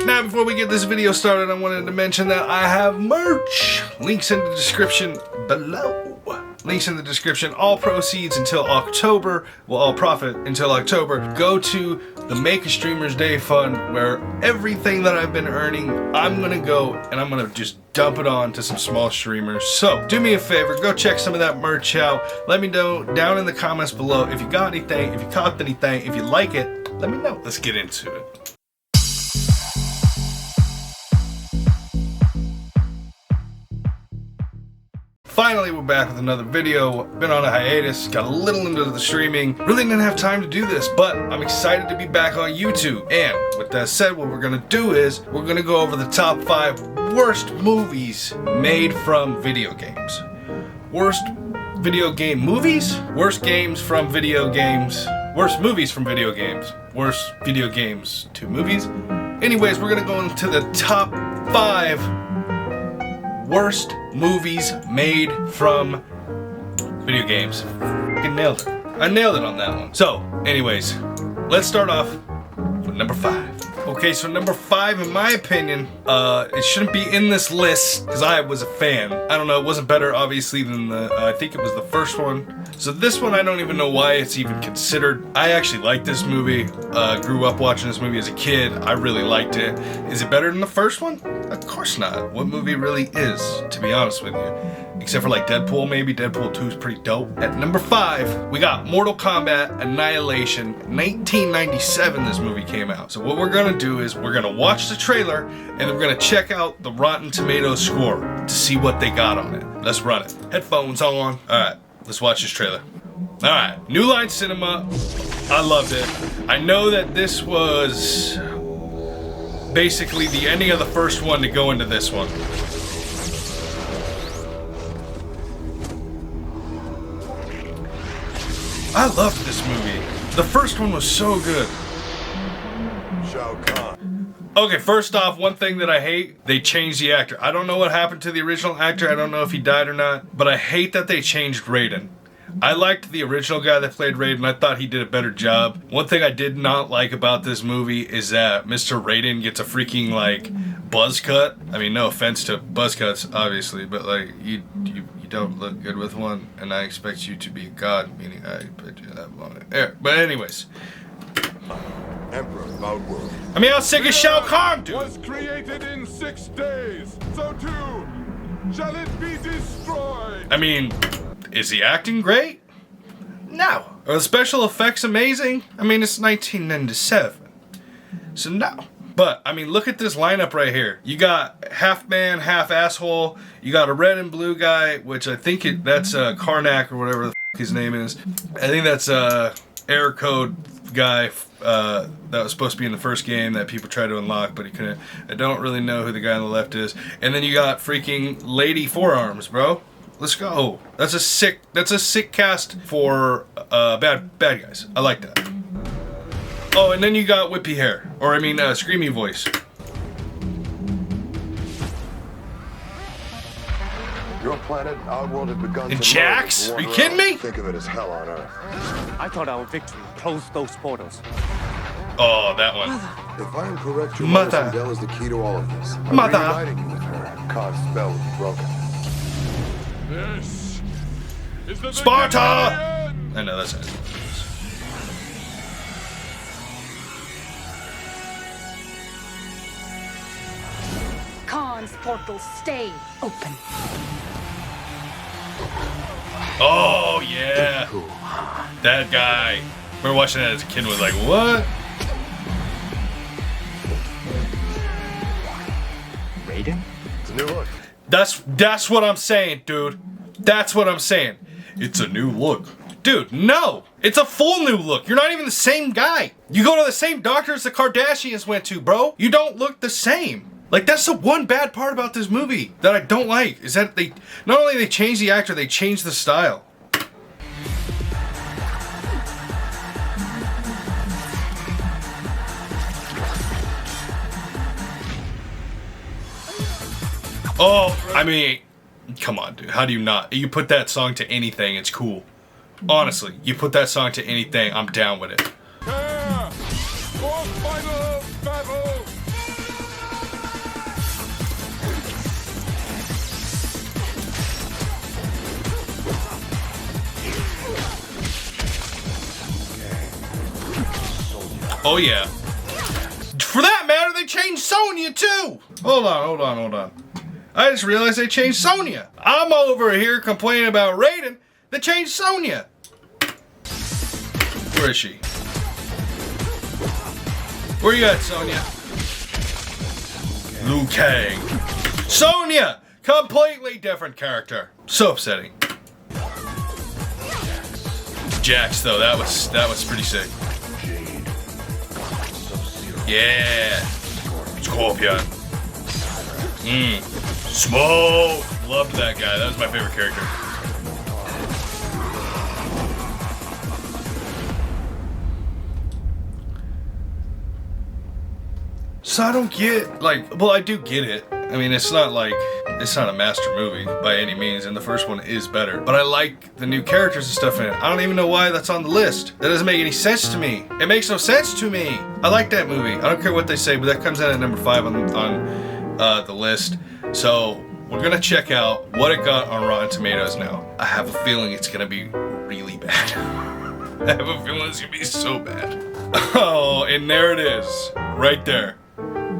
Now, before we get this video started, I wanted to mention that I have merch. Links in the description below. Links in the description. All proceeds until October, well, all profit until October, go to the Make a Streamer's Day Fund, where everything that I've been earning, I'm gonna go and I'm gonna just dump it on to some small streamers. So do me a favor, go check some of that merch out. Let me know down in the comments below if you got anything, if you copped anything, if you like it, let me know. Let's get into it. Finally, we're back with another video. Been on a hiatus, got a little into the streaming. Really didn't have time to do this, but I'm excited to be back on YouTube. And with that said, what we're gonna do is, we're gonna go over the top 5 worst movies made from video games. Worst video game movies? Worst games from video games. Worst movies from video games. Worst video games to movies. Anyways, we're gonna go into the top 5 worst movies made from video games. Fucking nailed it. I nailed it on that one. So, anyways, let's start off with number 5. Okay, so number 5, in my opinion, it shouldn't be in this list because I was a fan. I don't know, it wasn't better, obviously, than I think it was the first one. So this one, I don't even know why it's even considered. I actually like this movie. Grew up watching this movie as a kid. I really liked it. Is it better than the first one? Of course not. What movie really is, to be honest with you? Except for like Deadpool, maybe. Deadpool 2 is pretty dope. At number 5, we got Mortal Kombat Annihilation. 1997 this movie came out. So what we're gonna do is we're gonna watch the trailer and we're gonna check out the Rotten Tomatoes score to see what they got on it. Let's run it. Headphones on. Alright, let's watch this trailer. Alright, New Line Cinema. I loved it. I know that this was basically the ending of the first one to go into this one. I loved this movie. The first one was so good. Okay, first off, one thing that I hate, they changed the actor. I don't know what happened to the original actor. I don't know if he died or not, but I hate that they changed Raiden. I liked the original guy that played Raiden. I thought he did a better job. One thing I did not like about this movie is that Mr. Raiden gets a freaking, like, buzz cut. I mean, no offense to buzz cuts, obviously, but, like, you don't look good with one, and I expect you to be a god, meaning I put you that on it. But anyways. Emperor of Outworld. I mean, how sick is Shao Kahn, dude? Was created in 6 days, so too shall it be destroyed. I mean, is he acting great? No. Are the special effects amazing? I mean, it's 1997. So no. But, I mean, look at this lineup right here. You got half man, half asshole. You got a red and blue guy, which I think that's Karnak or whatever the f his name is. I think that's error code guy that was supposed to be in the first game that people tried to unlock, but he couldn't. I don't really know who the guy on the left is. And then you got freaking Lady Forearms, bro. Let's go. That's a sick cast for bad guys. I like that. Oh, and then you got whippy hair, or I mean, screamy voice. Your planet, Outworld, had begun And to Jax? merge. Are you kidding me? Think of it as hell on Earth. I thought our victory closed those portals. Oh, that one. If I am correct, your Mother. mother Sindel is the key to all of this. Mother. Reuniting you with her. Khan's spell will be broken. This is the Sparta! beginning. I know that's it. Khan's portals stay open. Oh yeah, that guy. Remember watching that as a kid and was like, what? Raiden? It's a new look. That's what I'm saying, dude. That's what I'm saying. It's a new look. Dude, no! It's a full new look. You're not even the same guy. You go to the same doctors the Kardashians went to, bro. You don't look the same. Like, that's the one bad part about this movie that I don't like, is that they, not only they changed the actor, they changed the style. Oh, I mean, come on, dude. How do you not? You put that song to anything, it's cool. Honestly, you put that song to anything, I'm down with it. Prepare for final battle. Oh yeah. For that matter, they changed Sonya too. Hold on. I just realized they changed Sonya. I'm over here complaining about Raiden. They changed Sonya. Where is she? Where you at, Sonya? Liu Kang. Sonya! Completely different character. So upsetting. Jax though, that was pretty sick. Yeah. Scorpion. Smoke. Loved that guy. That was my favorite character. So I don't get, like, well, I do get it. I mean, it's not a master movie by any means, and the first one is better. But I like the new characters and stuff in it. I don't even know why that's on the list. That doesn't make any sense to me. It makes no sense to me. I like that movie. I don't care what they say, but that comes in at number 5 on the list. So we're gonna check out what it got on Rotten Tomatoes now. I have a feeling it's gonna be really bad. I have a feeling it's gonna be so bad. Oh, and there it is, right there.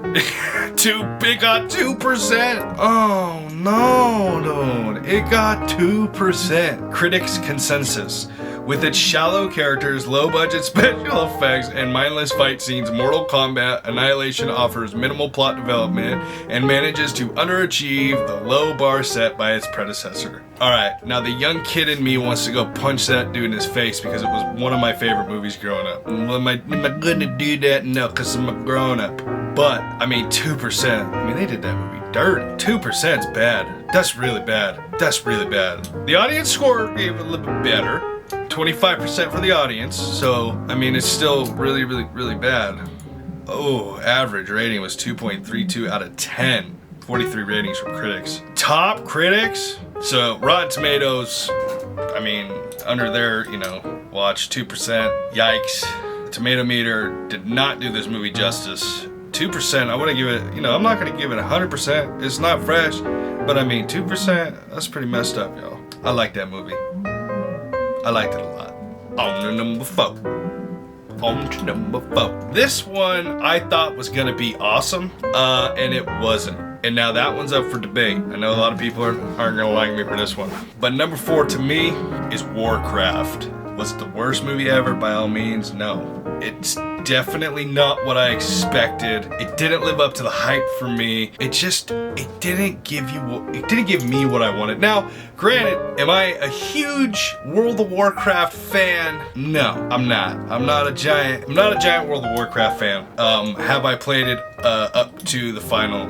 It got 2%. Oh no, dude. It got 2%. Critics' consensus. With its shallow characters, low-budget special effects, and mindless fight scenes, Mortal Kombat Annihilation offers minimal plot development and manages to underachieve the low bar set by its predecessor. Alright, now the young kid in me wants to go punch that dude in his face because it was one of my favorite movies growing up. Well, am I gonna do that? No, because I'm a grown-up. But, I mean, 2%. I mean, they did that movie dirty. 2% is bad. That's really bad. That's really bad. The audience score gave it a little bit better. 25% for the audience, so I mean it's still really, really, really bad. Oh, average rating was 2.32 out of 10. 43 ratings from critics. Top critics? So Rotten Tomatoes, I mean, under their, watch, 2%. Yikes. The tomato meter did not do this movie justice. 2%, I wouldn't give it, I'm not gonna give it 100%. It's not fresh, but I mean 2%, that's pretty messed up, y'all. I like that movie. I liked it a lot. On to number 4. On to number 4. This one I thought was gonna be awesome, and it wasn't. And now that one's up for debate. I know a lot of people aren't gonna like me for this one. But number 4 to me is Warcraft. Was it the worst movie ever? By all means, no. It's definitely not what I expected. It didn't live up to the hype for me. It didn't give me what I wanted. Now, granted, am I a huge World of Warcraft fan? No, I'm not. I'm not a giant World of Warcraft fan. Have I played it up to the final,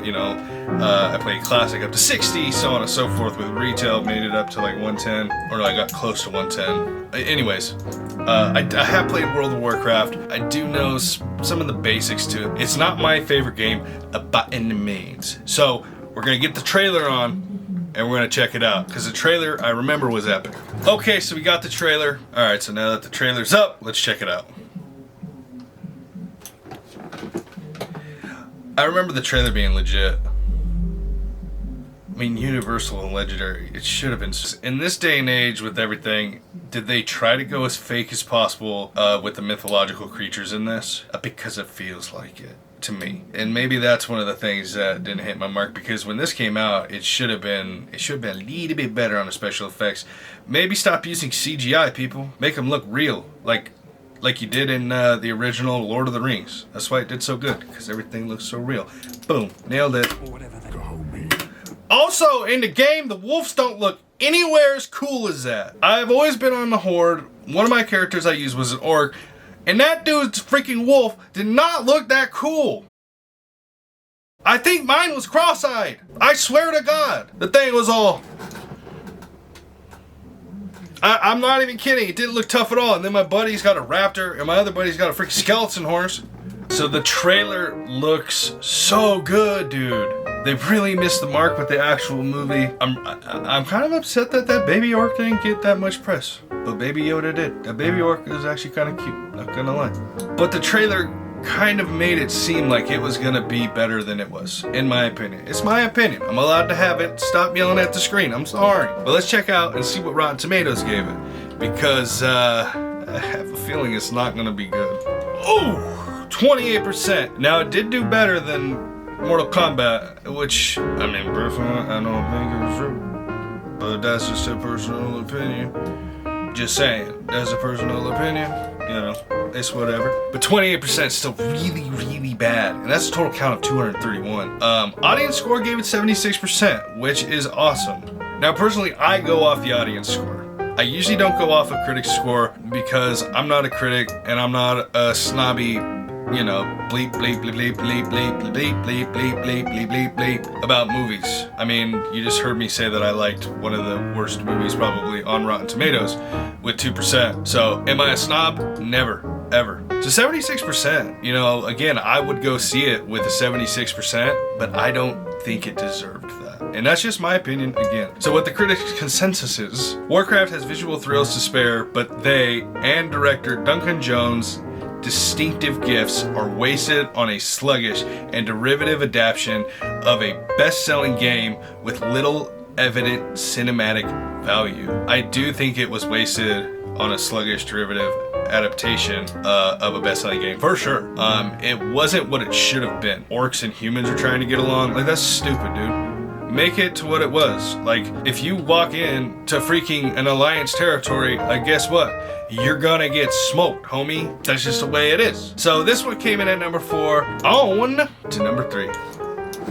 I played Classic up to 60, so on and so forth. With Retail, made it up to like 110, or I got close to 110. Anyways, I have played World of Warcraft. I do know some of the basics to it. It's not my favorite game by any means. So we're gonna get the trailer on and we're gonna check it out because the trailer I remember was epic. Okay, so we got the trailer. All right, so now that the trailer's up, let's check it out. I remember the trailer being legit. I mean, Universal and Legendary, it should have been. In this day and age with everything, did they try to go as fake as possible with the mythological creatures in this? Because it feels like it to me. And maybe that's one of the things that didn't hit my mark, because when this came out, it should have been a little bit better on the special effects. Maybe stop using CGI, people. Make them look real, like you did in the original Lord of the Rings. That's why it did so good, because everything looks so real. Boom, nailed it. Also, in the game, the wolves don't look anywhere as cool as that. I've always been on the Horde. One of my characters I used was an orc, and that dude's freaking wolf did not look that cool. I think mine was cross-eyed. I swear to God. The thing was all... I'm not even kidding. It didn't look tough at all. And then my buddy's got a raptor, and my other buddy's got a freaking skeleton horse. So the trailer looks so good, dude. They've really missed the mark with the actual movie. I'm kind of upset that Baby Orc didn't get that much press, but Baby Yoda did. That Baby Orc is actually kind of cute, not gonna lie. But the trailer kind of made it seem like it was gonna be better than it was, in my opinion. It's my opinion. I'm allowed to have it. Stop yelling at the screen. I'm sorry. But let's check out and see what Rotten Tomatoes gave it, because I have a feeling it's not gonna be good. Oh! 28%. Now it did do better than Mortal Kombat, which, I mean, personally, I don't think it was true. But that's just a personal opinion. Just saying, that's a personal opinion. You know, it's whatever. But 28% is still really, really bad. And that's a total count of 231. Audience score gave it 76%, which is awesome. Now, personally, I go off the audience score. I usually don't go off a critic's score because I'm not a critic and I'm not a snobby, you know, bleep, bleep, bleep, bleep, bleep, bleep, bleep, bleep, bleep, bleep, bleep, bleep, bleep about movies. I mean, you just heard me say that I liked one of the worst movies probably on Rotten Tomatoes with 2%. So, am I a snob? Never, ever. So 76%, you know, again, I would go see it with a 76%, but I don't think it deserved that. And that's just my opinion again. So what the critics' consensus is, Warcraft has visual thrills to spare, but they and director Duncan Jones' distinctive gifts are wasted on a sluggish and derivative adaptation of a best-selling game with little evident cinematic value. I do think it was wasted on a sluggish derivative adaptation of a best-selling game, for sure. It wasn't what it should have been. Orcs and humans are trying to get along. Like, that's stupid, dude. Make it to what it was. Like, if you walk in to freaking an alliance territory, like, guess what? You're gonna get smoked, homie. That's just the way it is. So this one came in at number 4, on to number 3.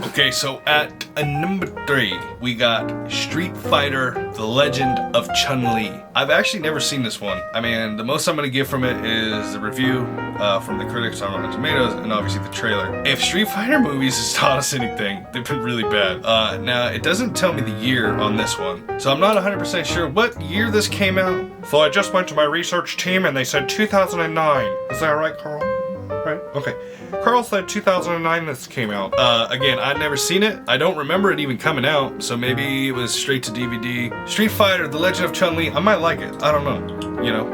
Okay, so at number 3, we got Street Fighter: The Legend of Chun-Li. I've actually never seen this one. I mean, the most I'm gonna give from it is the review from the critics on Rotten Tomatoes, and obviously the trailer. If Street Fighter movies has taught us anything, they've been really bad. Now, it doesn't tell me the year on this one, so I'm not 100% sure what year this came out. So I just went to my research team and they said 2009. Is that right, Carl? Right? Okay. Carl said 2009 this came out. Again, I'd never seen it. I don't remember it even coming out, so maybe it was straight to DVD. Street Fighter: The Legend of Chun-Li, I might like it. I don't know. You know,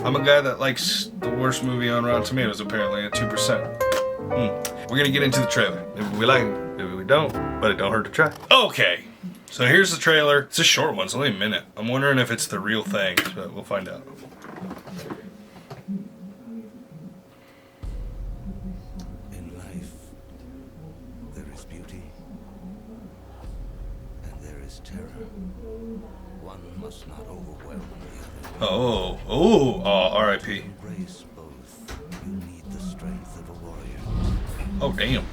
I'm a guy that likes the worst movie on Rotten Tomatoes, apparently, at 2%. We're gonna get into the trailer. Maybe we like it, maybe we don't, but it don't hurt to try. Okay, so here's the trailer. It's a short one, it's only a minute. I'm wondering if it's the real thing, but we'll find out. One must not overwhelm the Oh, R.I.P. Embrace both. You need the strength of a warrior. Oh, damn.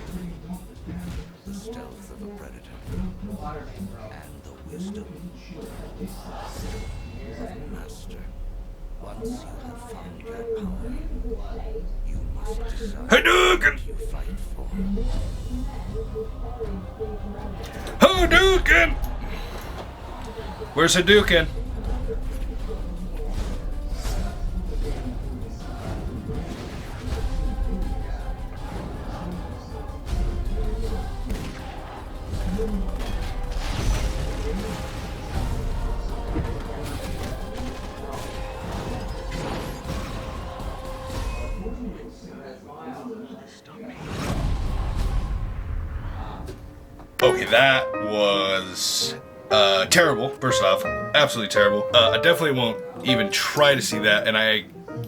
The stealth of a predator. And the wisdom of a master. Once you have found your power, you must decide Hadouken! what you fight for. Hadouken! Where's Hadouken? Okay, that was terrible. First off, absolutely terrible. I definitely won't even try to see that, and I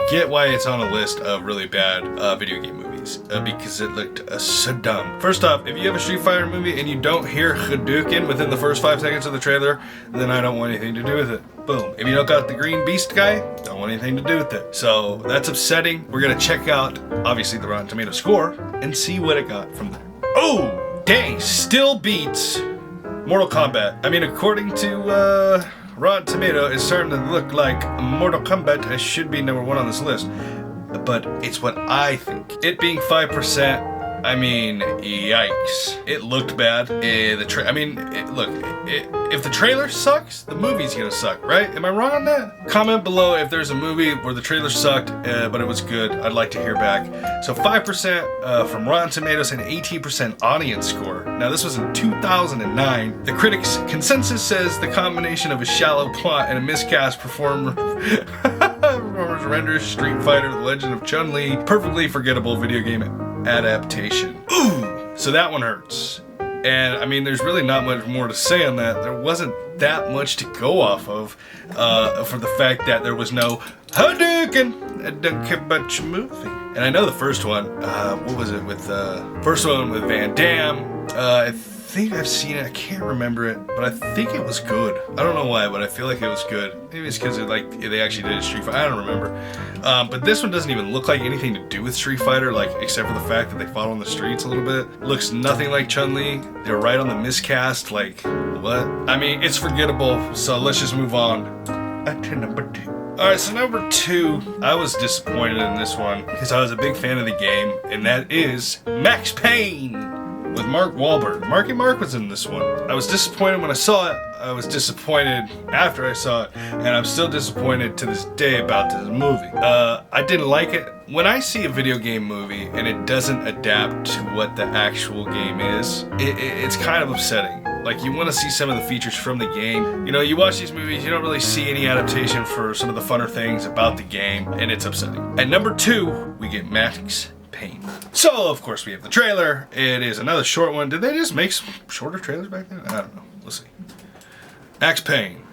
get why it's on a list of really bad video game movies because it looked so dumb. First off, if you have a Street Fighter movie and you don't hear Hadouken within the first 5 seconds of the trailer, then I don't want anything to do with it. Boom. If you don't got the green beast guy, don't want anything to do with it. So that's upsetting. We're gonna check out, obviously, the Rotten Tomatoes score and see what it got from there. Oh, dang, still beats Mortal Kombat. I mean, according to Rotten Tomato, it's starting to look like Mortal Kombat should be number 1 on this list. But it's what I think. It being 5%, I mean, yikes. It looked bad. If the trailer sucks, the movie's gonna suck, right? Am I wrong on that? Comment below if there's a movie where the trailer sucked, but it was good. I'd like to hear back. So 5% from Rotten Tomatoes and 18% audience score. Now this was in 2009. The critics' consensus says the combination of a shallow plot and a miscast performance renders Street Fighter: The Legend of Chun-Li perfectly forgettable video game adaptation. Ooh! So that one hurts. And I mean, there's really not much more to say on that. There wasn't that much to go off of for the fact that there was no Hadouken. I don't care about your movie. And I know the first one, what was it with first one with Van Damme? I think I've seen it. I can't remember it, but I think it was good. I don't know why, but I feel like it was good. Maybe it's because they actually did a Street Fighter. I don't remember. But this one doesn't even look like anything to do with Street Fighter, like except for the fact that they fought on the streets a little bit. Looks nothing like Chun-Li. They're right on the miscast. Like what? I mean, it's forgettable. So let's just move on to number 2. Alright, so number 2, I was disappointed in this one because I was a big fan of the game, and that is Max Payne with Mark Wahlberg. Marky Mark was in this one. I was disappointed when I saw it. I was disappointed after I saw it, and I'm still disappointed to this day about this movie. I didn't like it. When I see a video game movie and it doesn't adapt to what the actual game is, it's kind of upsetting. Like, you want to see some of the features from the game. You know, you watch these movies, you don't really see any adaptation for some of the funner things about the game, and it's upsetting. At number 2, we get Max Payne. So, of course, we have the trailer. It is another short one. Did they just make some shorter trailers back then? I don't know. We'll see. Max Payne.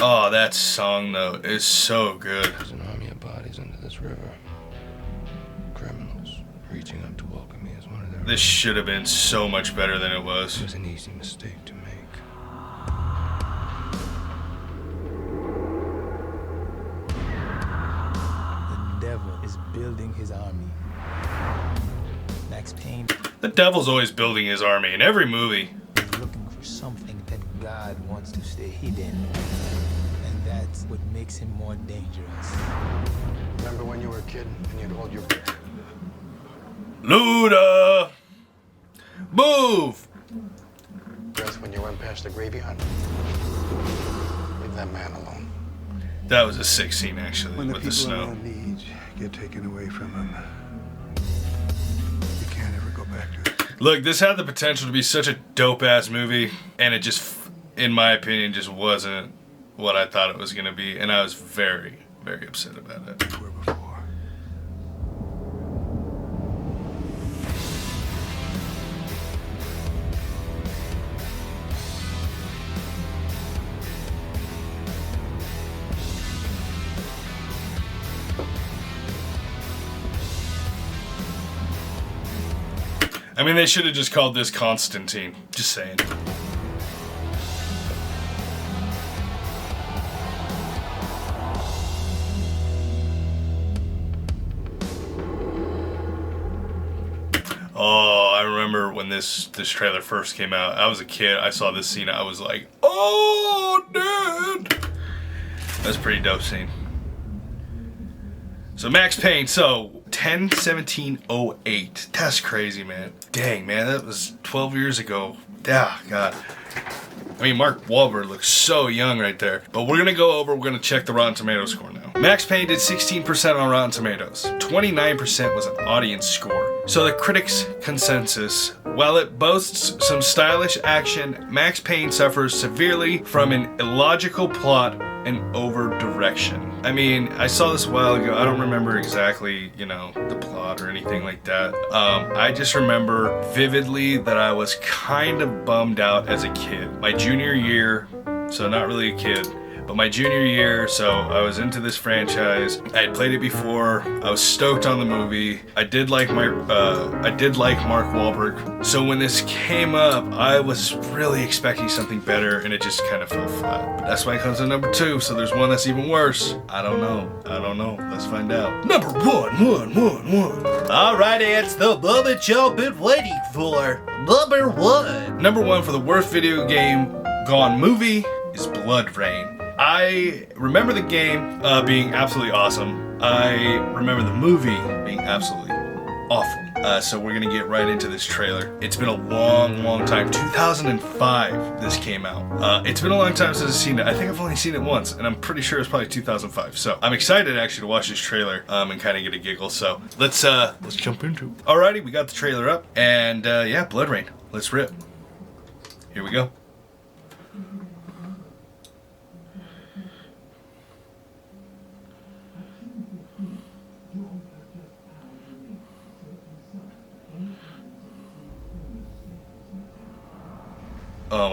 Oh, that song, though, is so good. There's an army of bodies under this river. Criminals reaching up to welcome me as one of their... This should have been so much better than it was. It was an easy mistake to make. The devil is building his army. Max Payne The devil's always building his army in every movie. is looking for something that God wants to stay hidden. And that's what makes him more dangerous. Remember when you were a kid and you'd hold your... Luda! Move! breath when you went past the graveyard? Leave that man alone. That was a sick scene, actually, When the with the people snow. around needs get taken away from them, you can't ever go back to it. Look, this had the potential to be such a dope-ass movie, and it just, in my opinion, just wasn't what I thought it was going to be, and I was very, very upset about it. Where before. I mean, they should have just called this Constantine. Just saying. Oh, I remember when this trailer first came out. I was a kid. I saw this scene. I was like, oh, dude. That's a pretty dope scene. So Max Payne, so 10/17/08. That's crazy, man. Dang, man, that was 12 years ago. Ah, God. I mean, Mark Wahlberg looks so young right there. But we're gonna go over, we're gonna check the Rotten Tomatoes score now. Max Payne did 16% on Rotten Tomatoes. 29% was an audience score. So the critics' consensus, while it boasts some stylish action, Max Payne suffers severely from an illogical plot and over-direction. I mean, I saw this a while ago. I don't remember exactly, you know, the plot or anything like that. I just remember vividly that I was kind of bummed out as a kid. My junior year, so not really a kid, but my junior year, so I was into this franchise. I had played it before. I was stoked on the movie. I did like Mark Wahlberg. So when this came up, I was really expecting something better, and it just kind of fell flat. But that's why it comes to number 2. So there's one that's even worse. I don't know. Let's find out. Number 1. Alrighty, it's the moment y'all been waiting for. Number 1. Number 1 for the worst video game gone movie is Blood Rain. I remember the game being absolutely awesome. I remember the movie being absolutely awful. So we're gonna get right into this trailer. It's been a long time. 2005 this came out. It's been a long time since I've seen it. I think I've only seen it once, and I'm pretty sure it's probably 2005. So I'm excited actually to watch this trailer and kind of get a giggle. So let's jump into it. Alrighty, we got the trailer up, and yeah, Blood Rain. Let's rip. Here we go.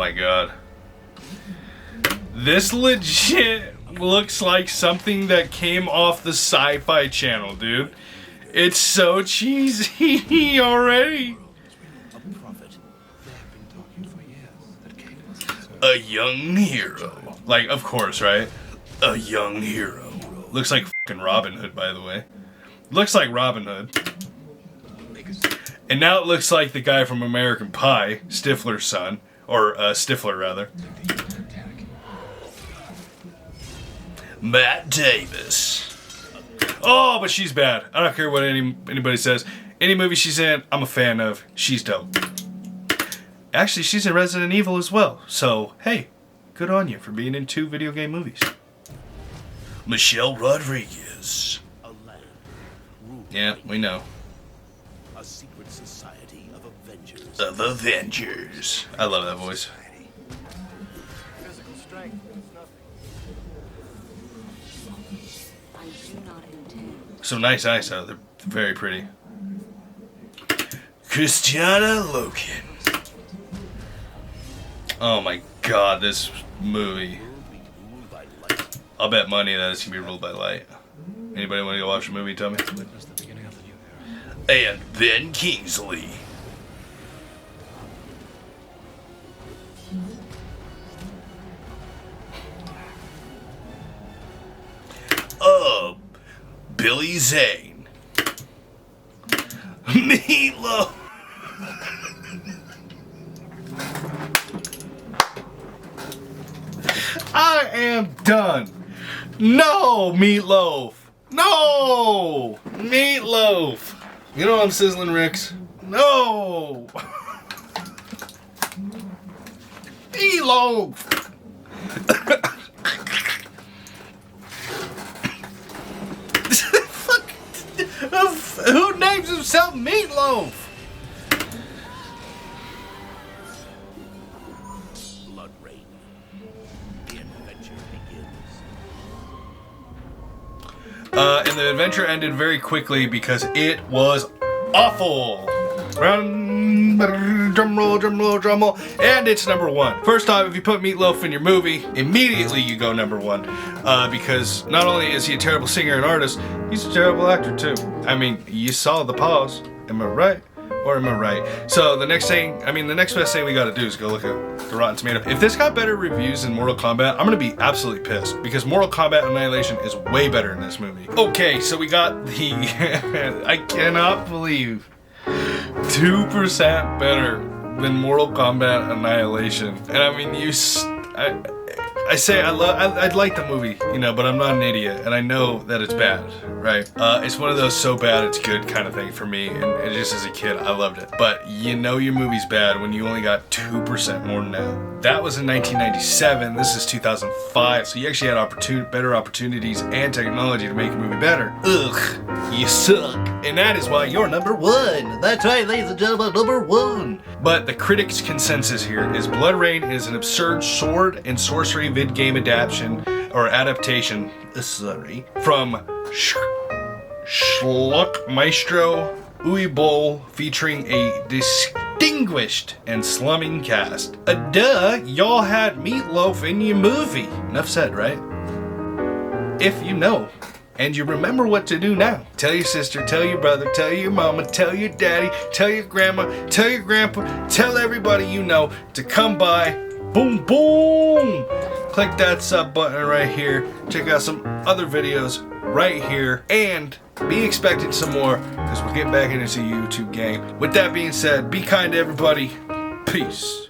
my god. This legit looks like something that came off the Sci-Fi Channel, dude. It's so cheesy already. A young hero. Like, of course, right? A young hero. Looks like fucking Robin Hood, by the way. Looks like Robin Hood. And now it looks like the guy from American Pie, Stifler's son. Or, Stifler, rather. Matt Davis. Oh, but she's bad. I don't care what anybody says. Any movie she's in, I'm a fan of. She's dope. Actually, she's in Resident Evil as well. So, hey, good on you for being in 2 video game movies. Michelle Rodriguez. Yeah, we know. A secret society of Avengers. Of Avengers. I love that voice. Physical strength is nothing. I do not intend. Some nice eyes out. They're very pretty. Christiana Loken. Oh my god, this movie. I'll bet money that it's gonna be ruled by light. Anybody want to go watch the movie? Tell me. And Ben Kingsley. Billy Zane. Meatloaf. I am done. No, Meatloaf. No, Meatloaf. You know I'm sizzling, Ricks. No. Meatloaf. Fuck. Who names himself Meatloaf? Blood Rain. The adventure begins. And the adventure ended very quickly because it was awful. Drum roll, drum roll, drum roll. And it's number 1. First off, if you put Meatloaf in your movie, immediately you go number 1. Because not only is he a terrible singer and artist, he's a terrible actor too. I mean, you saw the pause. Am I right? Or am I right? So the next best thing we gotta do is go look at the Rotten Tomato. If this got better reviews than Mortal Kombat, I'm gonna be absolutely pissed because Mortal Kombat Annihilation is way better in this movie. Okay, so we got the, I cannot believe, 2% better than Mortal Kombat Annihilation. And I mean, I say I like the movie, you know, but I'm not an idiot, and I know that it's bad, right? It's one of those so bad it's good kind of thing for me, and just as a kid, I loved it. But you know your movie's bad when you only got 2% more than that. That was in 1997, this is 2005, so you actually had better opportunities and technology to make a movie better. Ugh, you suck. And that is why you're number 1. That's right, ladies and gentlemen, number 1. But the critics' consensus here is Blood Rain is an absurd sword and sorcery vid game adaptation from Schluck Maestro Uwe featuring a distinguished and slumming cast. Duh, y'all had Meatloaf in your movie. Enough said, right? If you know. And you remember what to do now. Tell your sister, tell your brother, tell your mama, tell your daddy, tell your grandma, tell your grandpa, tell everybody you know to come by. Boom, boom! Click that sub button right here. Check out some other videos right here. And be expecting some more because we're getting back into the YouTube game. With that being said, be kind to everybody. Peace.